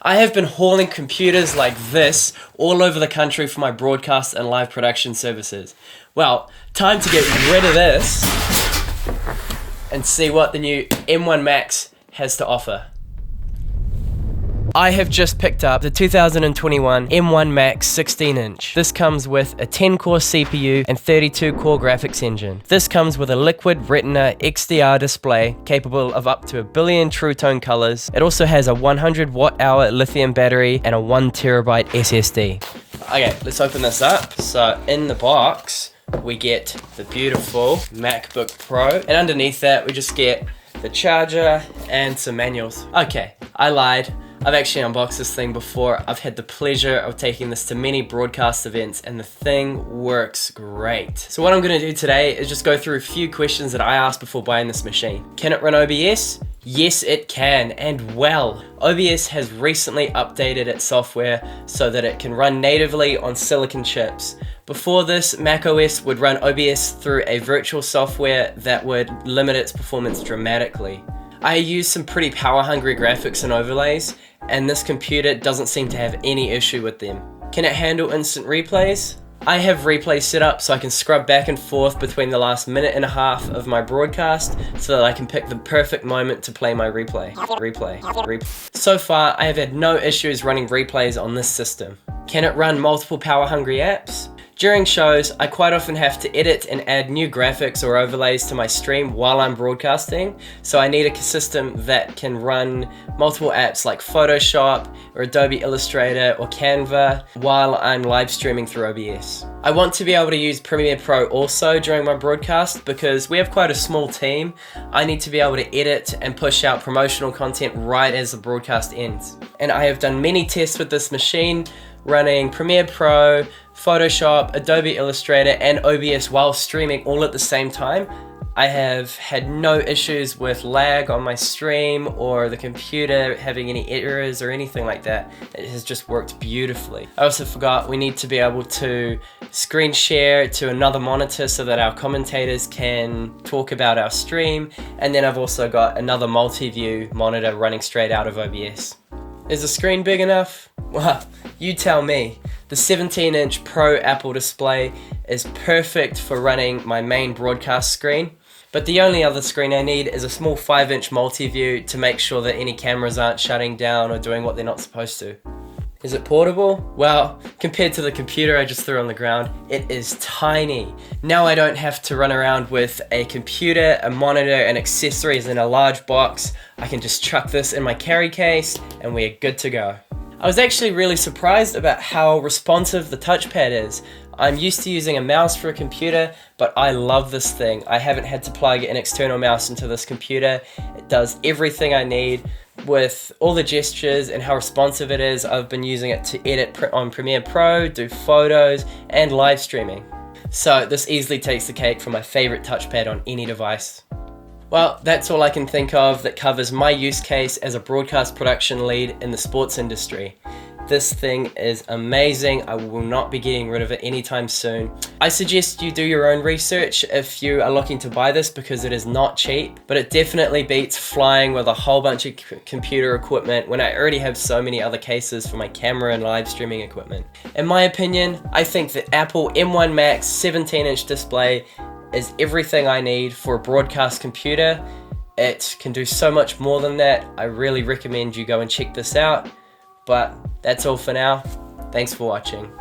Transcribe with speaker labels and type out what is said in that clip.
Speaker 1: I have been hauling computers like this all over the country for my broadcast and live production services. Well, time to get rid of this and see what the new M1 Max has to offer. I have just picked up the 2021 M1 Max 16-inch. This comes with a 10-core CPU and 32-core graphics engine. This comes with a liquid retina XDR display capable of up to 1 billion true tone colors. It also has a 100 watt-hour lithium battery and a 1 terabyte SSD. Okay, let's open this up. So in the box, we get the beautiful MacBook Pro, and underneath that we just get the charger and some manuals. Okay, I lied. I've actually unboxed this thing before. I've had the pleasure of taking this to many broadcast events and the thing works great. So what I'm gonna do today is just go through a few questions that I asked before buying this machine. Can it run OBS? Yes, it can, and well. OBS has recently updated its software so that it can run natively on silicon chips. Before this, macOS would run OBS through a virtual software that would limit its performance dramatically. I use some pretty power-hungry graphics and overlays, and this computer doesn't seem to have any issue with them. Can it handle instant replays? I have replays set up so I can scrub back and forth between the last minute and a half of my broadcast so that I can pick the perfect moment to play my replay. So far, I have had no issues running replays on this system. Can it run multiple power-hungry apps? During shows, I quite often have to edit and add new graphics or overlays to my stream while I'm broadcasting, so I need a system that can run multiple apps like Photoshop or Adobe Illustrator or Canva while I'm live streaming through OBS. I want to be able to use Premiere Pro also during my broadcast because we have quite a small team. I need to be able to edit and push out promotional content right as the broadcast ends. And I have done many tests with this machine, running Premiere Pro, Photoshop, Adobe Illustrator, and OBS while streaming all at the same time. I have had no issues with lag on my stream or the computer having any errors or anything like that. It has just worked beautifully. I also forgot we need to be able to screen share to another monitor so that our commentators can talk about our stream. And then I've also got another multi-view monitor running straight out of OBS. Is the screen big enough? Well, you tell me. The 17-inch Pro Apple display is perfect for running my main broadcast screen, but the only other screen I need is a small 5-inch multi-view to make sure that any cameras aren't shutting down or doing what they're not supposed to. Is it portable? Well, compared to the computer I just threw on the ground, it is tiny. Now I don't have to run around with a computer, a monitor, and accessories in a large box. I can just chuck this in my carry case and we're good to go. I was actually really surprised about how responsive the touchpad is. I'm used to using a mouse for a computer, but I love this thing. I haven't had to plug an external mouse into this computer. It does everything I need with all the gestures and how responsive it is. I've been using it to edit on Premiere Pro, do photos, and live streaming. So this easily takes the cake for my favorite touchpad on any device. Well, that's all I can think of that covers my use case as a broadcast production lead in the sports industry. This thing is amazing. I will not be getting rid of it anytime soon. I suggest you do your own research if you are looking to buy this because it is not cheap, but it definitely beats flying with a whole bunch of computer equipment when I already have so many other cases for my camera and live streaming equipment. In my opinion, I think that Apple M1 Max 17-inch display is everything I need for a broadcast computer. It can do so much more than that. I really recommend you go and check this out. But that's all for now. Thanks for watching.